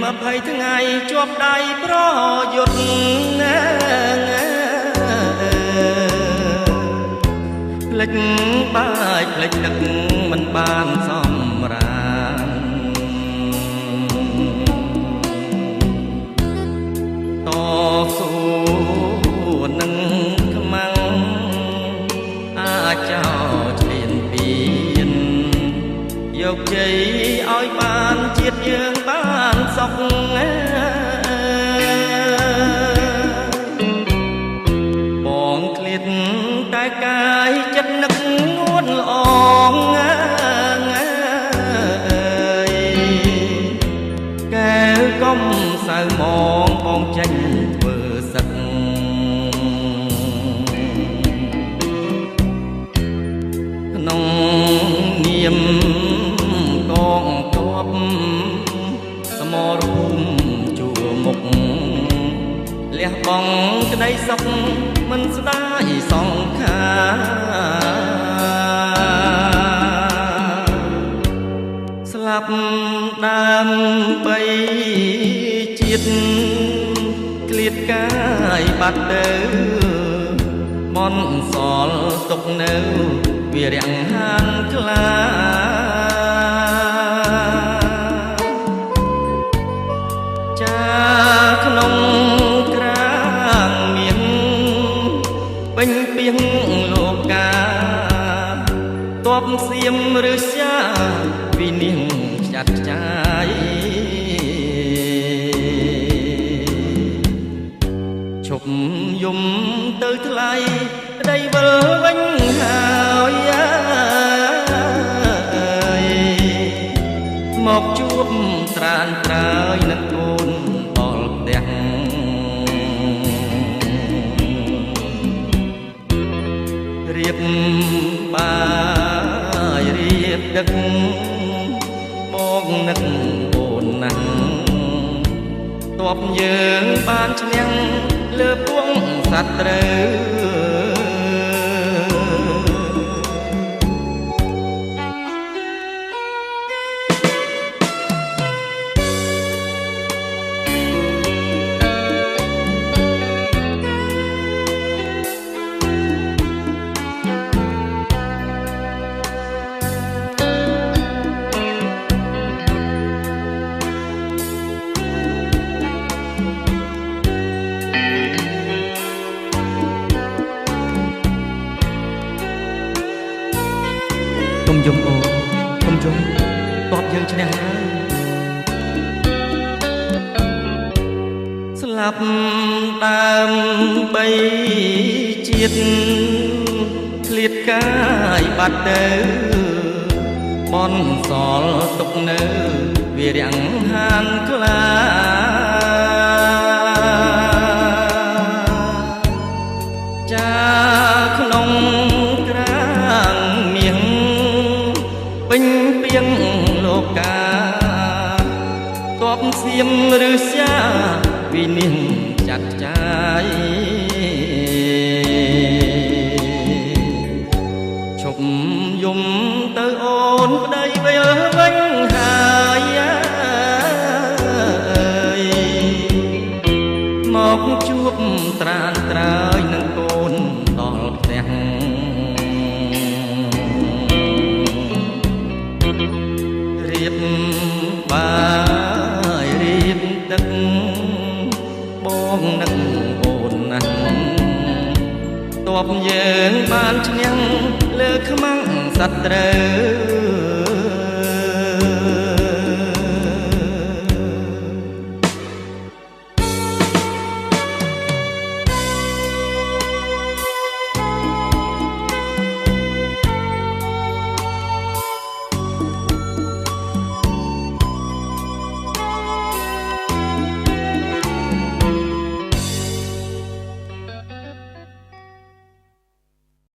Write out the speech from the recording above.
20 ថ្ងៃជាប់ដៃប្រយុទ្ធផ្លិចបាយផ្លិចទឹកមិនបានសម្រានតស៊ូនឹងខ្មាំងអាចចោលឈ្លានពានយកជ័យឲ្យបានជាតិយើងបានសុខបងឃ្លាតតែកាយចិត្តនឹកងួនល្អងកែវកុំសៅមងបងចេញធ្វើសឹកក្នុងនាមកងទ័ពសមរភូមិជួមុខលះបង់ក្តីសុខមិនស្ដាយសង្ខាស្លាប់ដើម្បីជាតិឃ្លាតកាយបាត់ទៅបនសល់ទុកនៅវារាំងហានខ្លាចាក្នុងក្រាងមានពេញពីងលោកាតបសៀមឬសាវិនាងចាត់ចាយឈប់យំទៅថ្លៃប្តីវិលវិញហើយមកជួបត្រានត្រើយនឹងកូនដល់ផ្ទះរៀបបាយរៀបដឹកបងនឹកអូនណាស់តបយើងបានឈ្នះលើពួងសត្រូវកុំយំអូកុំយំតបយើងឈ្នះហើយស្លាប់ដើម្បីជាតិឃ្លាតកាយបាត់ទៅបនសល់ទុកនៅវារាំងហានខ្លាចាក្នុងក្រាងមាសពេញពីងលោកាតបសៀមឬសាវិនាងចាត់ចាយឈប់យំទៅអូនប្តីវិលវិញហើយមកជួបត្រានត្រើយនឹងកូនដល់ផ្ទះរៀបបាយរៀបទឹកបងនឹកអូនណាស់តបយើងបានឈ្នះលើខ្មាំងសត្រូវ